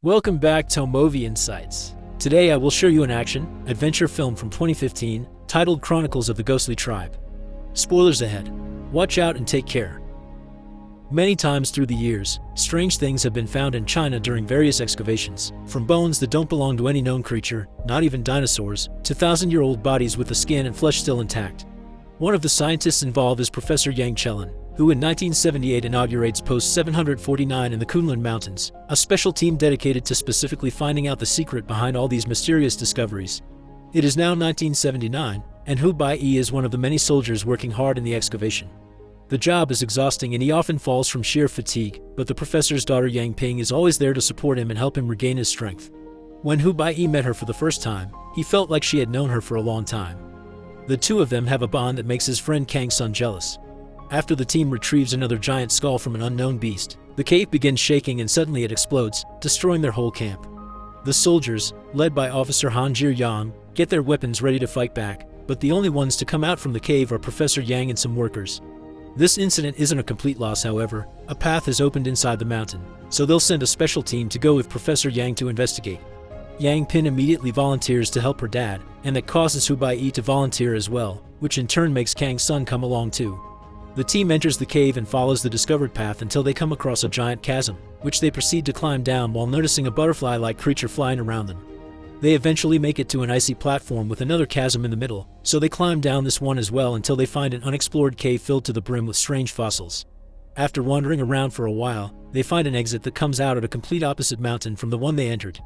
Welcome back to Movie Insights. Today I will show you an action-adventure film from 2015 titled Chronicles of the Ghostly Tribe. Spoilers ahead. Watch out and take care. Many times through the years, strange things have been found in China during various excavations, from bones that don't belong to any known creature, not even dinosaurs, to thousand-year-old bodies with the skin and flesh still intact. One of the scientists involved is Professor Yang Chelin, who in 1978 inaugurates Post 749 in the Kunlun Mountains, a special team dedicated to specifically finding out the secret behind all these mysterious discoveries. It is now 1979, and Hu Bai-yi is one of the many soldiers working hard in the excavation. The job is exhausting and he often falls from sheer fatigue, but the professor's daughter Yang Ping is always there to support him and help him regain his strength. When Hu Bai-yi met her for the first time, he felt like she had known her for a long time. The two of them have a bond that makes his friend Kang Sun jealous. After the team retrieves another giant skull from an unknown beast, the cave begins shaking and suddenly it explodes, destroying their whole camp. The soldiers, led by Officer Han Jir-yang, get their weapons ready to fight back, but the only ones to come out from the cave are Professor Yang and some workers. This incident isn't a complete loss, however. A path is opened inside the mountain, so they'll send a special team to go with Professor Yang to investigate. Yang Pin immediately volunteers to help her dad, and that causes Hu Bai-yi to volunteer as well, which in turn makes Kang Sun come along too. The team enters the cave and follows the discovered path until they come across a giant chasm, which they proceed to climb down while noticing a butterfly-like creature flying around them. They eventually make it to an icy platform with another chasm in the middle, so they climb down this one as well until they find an unexplored cave filled to the brim with strange fossils. After wandering around for a while, they find an exit that comes out at a complete opposite mountain from the one they entered.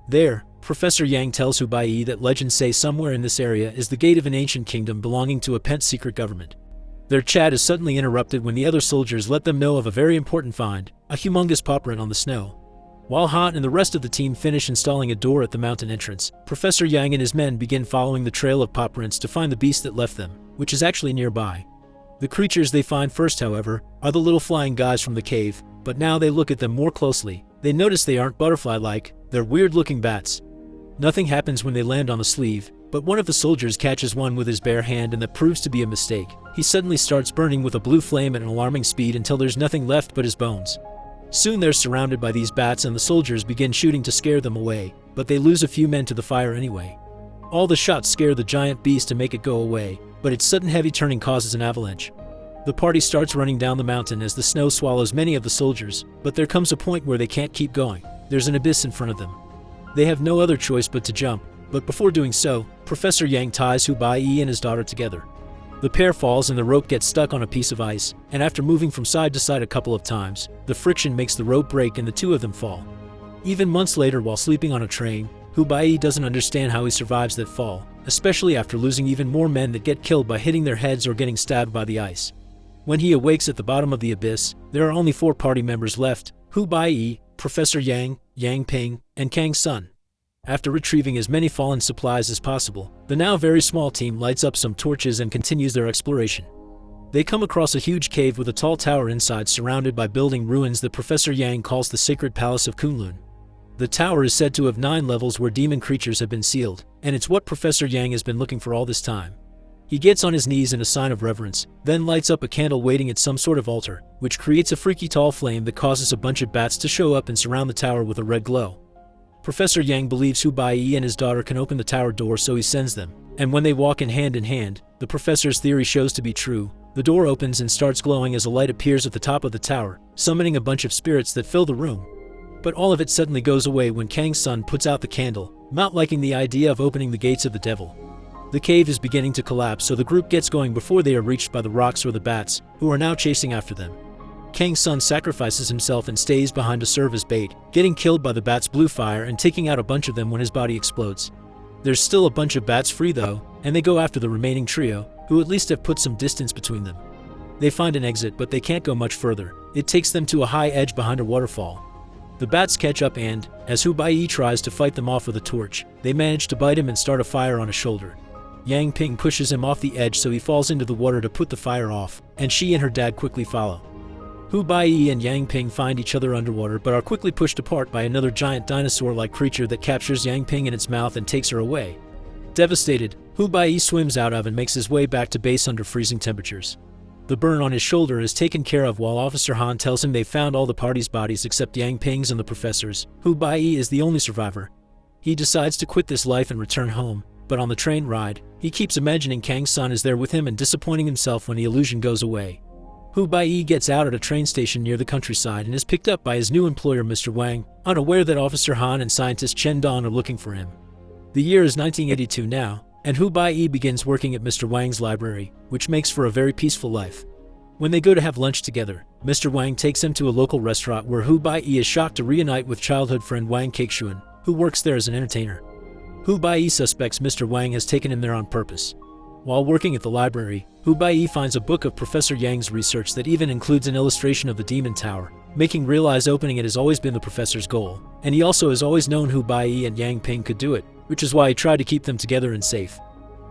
There, Professor Yang tells Hu Bai-yi that legends say somewhere in this area is the gate of an ancient kingdom belonging to a pent secret government. Their chat is suddenly interrupted when the other soldiers let them know of a very important find, a humongous paw print on the snow. While Han and the rest of the team finish installing a door at the mountain entrance, Professor Yang and his men begin following the trail of paw prints to find the beast that left them, which is actually nearby. The creatures they find first, however, are the little flying guys from the cave, but now they look at them more closely. They notice they aren't butterfly-like, they're weird-looking bats. Nothing happens when they land on the sleeve, but one of the soldiers catches one with his bare hand and that proves to be a mistake. He suddenly starts burning with a blue flame at an alarming speed until there's nothing left but his bones. Soon they're surrounded by these bats and the soldiers begin shooting to scare them away, but they lose a few men to the fire anyway. All the shots scare the giant beast to make it go away, but its sudden heavy turning causes an avalanche. The party starts running down the mountain as the snow swallows many of the soldiers, but there comes a point where they can't keep going. There's an abyss in front of them. They have no other choice but to jump, but before doing so, Professor Yang ties Hu Bai-yi and his daughter together. The pair falls and the rope gets stuck on a piece of ice, and after moving from side to side a couple of times, the friction makes the rope break and the two of them fall. Even months later while sleeping on a train, Hu Bai-yi doesn't understand how he survives that fall, especially after losing even more men that get killed by hitting their heads or getting stabbed by the ice. When he awakes at the bottom of the abyss, there are only 4 party members left: Hu Bai-yi, Professor Yang, Yang Ping, and Kang Sun. After retrieving as many fallen supplies as possible, the now very small team lights up some torches and continues their exploration. They come across a huge cave with a tall tower inside surrounded by building ruins that Professor Yang calls the Sacred Palace of Kunlun. The tower is said to have 9 levels where demon creatures have been sealed, and it's what Professor Yang has been looking for all this time. He gets on his knees in a sign of reverence, then lights up a candle waiting at some sort of altar, which creates a freaky tall flame that causes a bunch of bats to show up and surround the tower with a red glow. Professor Yang believes Hu Bai-yi and his daughter can open the tower door, so he sends them, and when they walk in hand, the professor's theory shows to be true. The door opens and starts glowing as a light appears at the top of the tower, summoning a bunch of spirits that fill the room. But all of it suddenly goes away when Kang Sun puts out the candle, not liking the idea of opening the gates of the devil. The cave is beginning to collapse, so the group gets going before they are reached by the rocks or the bats, who are now chasing after them. Kang Sun sacrifices himself and stays behind to serve as bait, getting killed by the bats' blue fire and taking out a bunch of them when his body explodes. There's still a bunch of bats free though, and they go after the remaining trio, who at least have put some distance between them. They find an exit, but they can't go much further. It takes them to a high edge behind a waterfall. The bats catch up and, as Hu Bai-yi tries to fight them off with a torch, they manage to bite him and start a fire on his shoulder. Yang Ping pushes him off the edge so he falls into the water to put the fire off, and she and her dad quickly follow. Hu Bai-yi and Yang Ping find each other underwater but are quickly pushed apart by another giant dinosaur-like creature that captures Yang Ping in its mouth and takes her away. Devastated, Hu Bai-yi swims out of and makes his way back to base under freezing temperatures. The burn on his shoulder is taken care of while Officer Han tells him they found all the party's bodies except Yang Ping's and the professor's, who Bai Yi is the only survivor. He decides to quit this life and return home, but on the train ride, he keeps imagining Kang Sun is there with him and disappointing himself when the illusion goes away. Hu Bai gets out at a train station near the countryside and is picked up by his new employer Mr. Wang, unaware that Officer Han and scientist Chen Dong are looking for him. The year is 1982 now, and Hu Bai begins working at Mr. Wang's library, which makes for a very peaceful life. When they go to have lunch together, Mr. Wang takes him to a local restaurant where Hu Bai is shocked to reunite with childhood friend Wang Kexuan, who works there as an entertainer. Hu Bai suspects Mr. Wang has taken him there on purpose. While working at the library, Hu Bai finds a book of Professor Yang's research that even includes an illustration of the Demon Tower, making realize opening it has always been the professor's goal, and he also has always known Hu Bai and Yang Ping could do it, which is why he tried to keep them together and safe.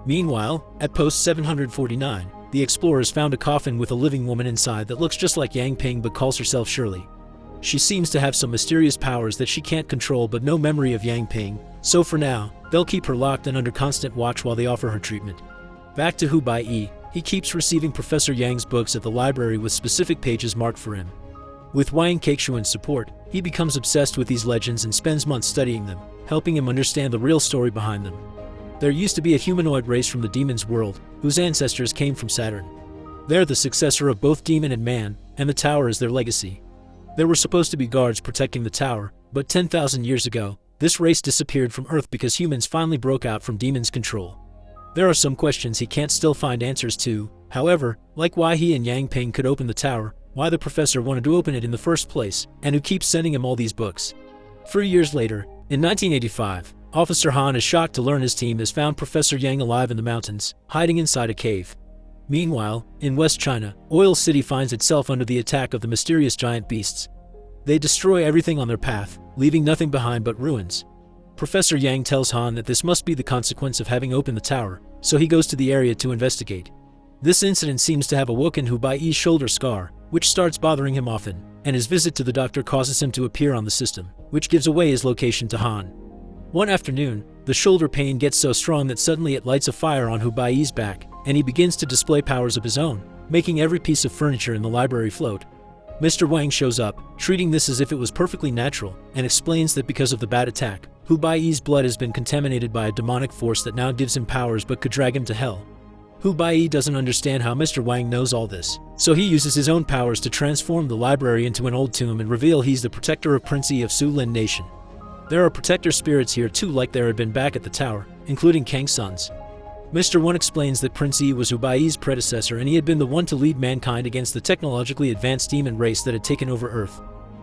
Meanwhile, at post 749, the explorers found a coffin with a living woman inside that looks just like Yang Ping but calls herself Shirley. She seems to have some mysterious powers that she can't control but no memory of Yang Ping, so for now, they'll keep her locked and under constant watch while they offer her treatment. Back to Hu Bai, he keeps receiving Professor Yang's books at the library with specific pages marked for him. With Wang Kexuan's support, he becomes obsessed with these legends and spends months studying them, helping him understand the real story behind them. There used to be a humanoid race from the demon's world, whose ancestors came from Saturn. They're the successor of both demon and man, and the tower is their legacy. There were supposed to be guards protecting the tower, but 10,000 years ago, this race disappeared from Earth because humans finally broke out from demons' control. There are some questions he can't still find answers to, however, like why he and Yang Ping could open the tower, why the professor wanted to open it in the first place, and who keeps sending him all these books. 3 years later, in 1985, Officer Han is shocked to learn his team has found Professor Yang alive in the mountains, hiding inside a cave. Meanwhile, in West China, Oil City finds itself under the attack of the mysterious giant beasts. They destroy everything on their path, leaving nothing behind but ruins. Professor Yang tells Han that this must be the consequence of having opened the tower, so he goes to the area to investigate. This incident seems to have awoken Hu Bai's shoulder scar, which starts bothering him often, and his visit to the doctor causes him to appear on the system, which gives away his location to Han. One afternoon, the shoulder pain gets so strong that suddenly it lights a fire on Hu Bai's back, and he begins to display powers of his own, making every piece of furniture in the library float. Mr. Wang shows up, treating this as if it was perfectly natural, and explains that because of the bad attack, Hu Bai's blood has been contaminated by a demonic force that now gives him powers but could drag him to hell. Hu Bai doesn't understand how Mr. Wang knows all this, so he uses his own powers to transform the library into an old tomb and reveal he's the protector of Prince Yi of Su Lin Nation. There are protector spirits here too, like there had been back at the tower, including Kang Sun's. Mr. One explains that Prince Yi was Hu Bai's predecessor and he had been the one to lead mankind against the technologically advanced demon race that had taken over Earth.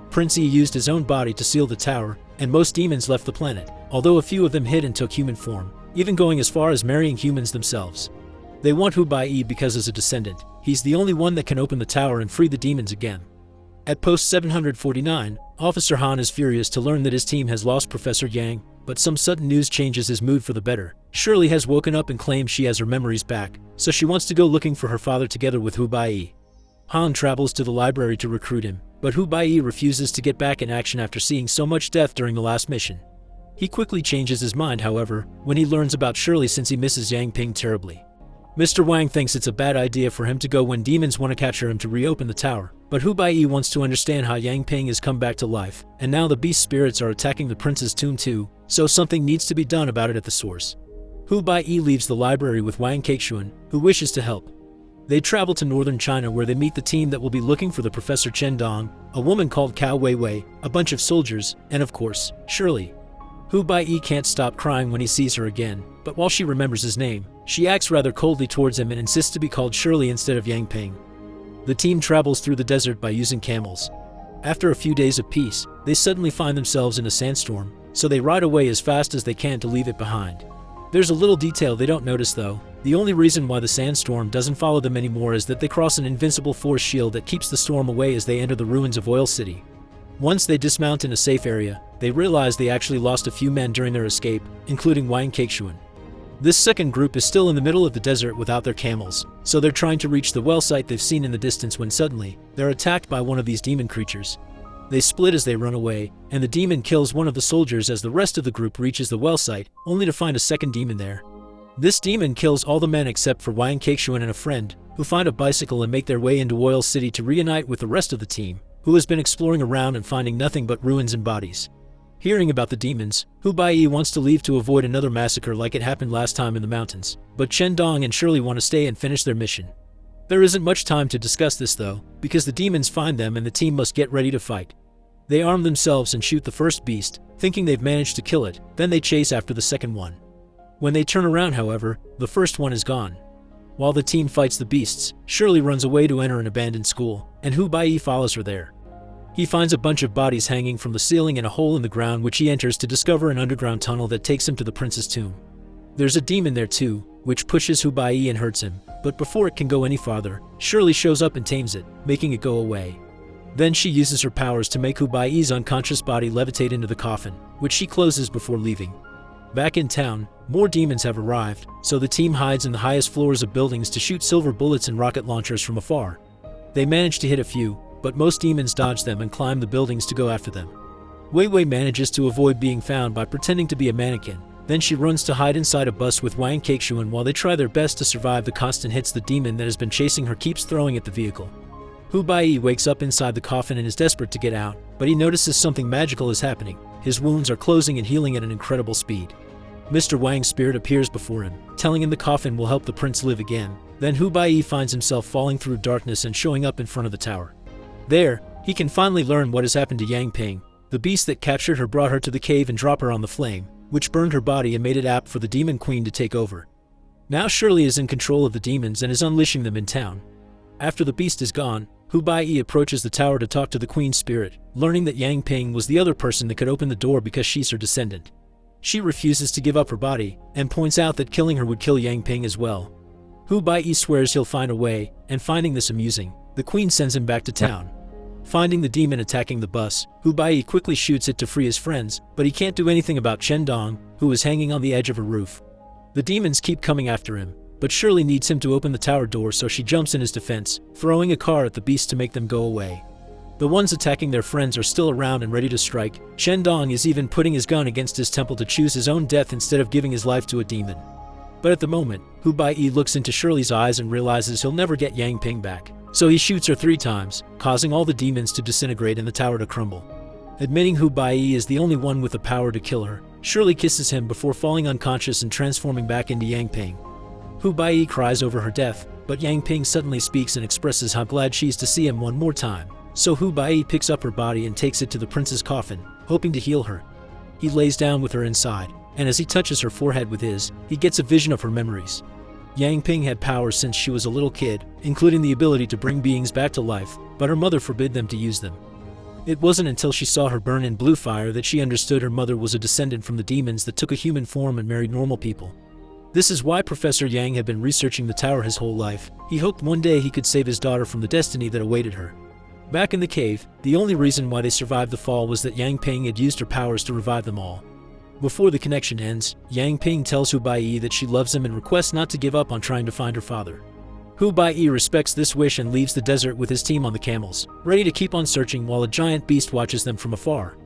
Prince Yi used his own body to seal the tower, and most demons left the planet, although a few of them hid and took human form, even going as far as marrying humans themselves. They want Hu Bai because as a descendant, he's the only one that can open the tower and free the demons again. At post 749, Officer Han is furious to learn that his team has lost Professor Yang, but some sudden news changes his mood for the better. Shirley has woken up and claims she has her memories back, so she wants to go looking for her father together with Hu Bai. Han travels to the library to recruit him, but Hu Bai refuses to get back in action after seeing so much death during the last mission. He quickly changes his mind, however, when he learns about Shirley since he misses Yang Ping terribly. Mr. Wang thinks it's a bad idea for him to go when demons want to capture him to reopen the tower, but Hu Bai wants to understand how Yang Ping has come back to life, and now the beast spirits are attacking the prince's tomb too, so something needs to be done about it at the source. Hu Bai leaves the library with Wang Kexuan, who wishes to help. They travel to northern China where they meet the team that will be looking for the Professor Chen Dong, a woman called Cao Weiwei, a bunch of soldiers, and of course, Shirley. Hu Bai can't stop crying when he sees her again, but while she remembers his name, she acts rather coldly towards him and insists to be called Shirley instead of Yang Ping. The team travels through the desert by using camels. After a few days of peace, they suddenly find themselves in a sandstorm, so they ride away as fast as they can to leave it behind. There's a little detail they don't notice though. The only reason why the sandstorm doesn't follow them anymore is that they cross an invincible force shield that keeps the storm away as they enter the ruins of Oil City. Once they dismount in a safe area, they realize they actually lost a few men during their escape, including Wang Kexuan. This second group is still in the middle of the desert without their camels, so they're trying to reach the well site they've seen in the distance when suddenly, they're attacked by one of these demon creatures. They split as they run away, and the demon kills one of the soldiers as the rest of the group reaches the well site, only to find a second demon there. This demon kills all the men except for Wang Kexuan and a friend, who find a bicycle and make their way into Oil City to reunite with the rest of the team, who has been exploring around and finding nothing but ruins and bodies. Hearing about the demons, Hu Baiyi wants to leave to avoid another massacre like it happened last time in the mountains, but Chen Dong and Shirley want to stay and finish their mission. There isn't much time to discuss this though, because the demons find them and the team must get ready to fight. They arm themselves and shoot the first beast, thinking they've managed to kill it, then they chase after the second one. When they turn around, however, the first one is gone. While the team fights the beasts, Shirley runs away to enter an abandoned school, and Hu Baiyi follows her there. He finds a bunch of bodies hanging from the ceiling and a hole in the ground which he enters to discover an underground tunnel that takes him to the prince's tomb. There's a demon there too, which pushes Hu Baiyi and hurts him, but before it can go any farther, Shirley shows up and tames it, making it go away. Then she uses her powers to make Hu Baiyi's unconscious body levitate into the coffin, which she closes before leaving. Back in town, more demons have arrived, so the team hides in the highest floors of buildings to shoot silver bullets and rocket launchers from afar. They manage to hit a few, but most demons dodge them and climb the buildings to go after them. Wei Wei manages to avoid being found by pretending to be a mannequin. Then she runs to hide inside a bus with Wang Kexuan while they try their best to survive the constant hits the demon that has been chasing her keeps throwing at the vehicle. Hu Baiyi wakes up inside the coffin and is desperate to get out, but he notices something magical is happening. His wounds are closing and healing at an incredible speed. Mr. Wang's spirit appears before him, telling him the coffin will help the prince live again. Then Hu Baiyi finds himself falling through darkness and showing up in front of the tower. There, he can finally learn what has happened to Yang Ping. The beast that captured her brought her to the cave and dropped her on the flame, which burned her body and made it apt for the demon queen to take over. Now Shirley is in control of the demons and is unleashing them in town. After the beast is gone, Hu Baiyi approaches the tower to talk to the queen's spirit, learning that Yang Ping was the other person that could open the door because she's her descendant. She refuses to give up her body, and points out that killing her would kill Yang Ping as well. Hu Baiyi swears he'll find a way, and finding this amusing, the queen sends him back to town. Finding the demon attacking the bus, Hu Baiyi quickly shoots it to free his friends, but he can't do anything about Chen Dong, who is hanging on the edge of a roof. The demons keep coming after him, but Shirley needs him to open the tower door, so she jumps in his defense, throwing a car at the beast to make them go away. The ones attacking their friends are still around and ready to strike. Chen Dong is even putting his gun against his temple to choose his own death instead of giving his life to a demon. But at the moment, Hu Baiyi looks into Shirley's eyes and realizes he'll never get Yang Ping back. So he shoots her 3 times, causing all the demons to disintegrate and the tower to crumble. Admitting Hu Baiyi is the only one with the power to kill her, Shirley kisses him before falling unconscious and transforming back into Yang Ping. Hu Baiyi cries over her death, but Yang Ping suddenly speaks and expresses how glad she is to see him one more time. So Hu Baiyi picks up her body and takes it to the prince's coffin, hoping to heal her. He lays down with her inside, and as he touches her forehead with his, he gets a vision of her memories. Yang Ping had powers since she was a little kid, including the ability to bring beings back to life, but her mother forbid them to use them. It wasn't until she saw her burn in blue fire that she understood her mother was a descendant from the demons that took a human form and married normal people. This is why Professor Yang had been researching the tower his whole life. He hoped one day he could save his daughter from the destiny that awaited her. Back in the cave, the only reason why they survived the fall was that Yang Ping had used her powers to revive them all. Before the connection ends, Yang Ping tells Hu Baiyi that she loves him and requests not to give up on trying to find her father. Hu Baiyi respects this wish and leaves the desert with his team on the camels, ready to keep on searching while a giant beast watches them from afar.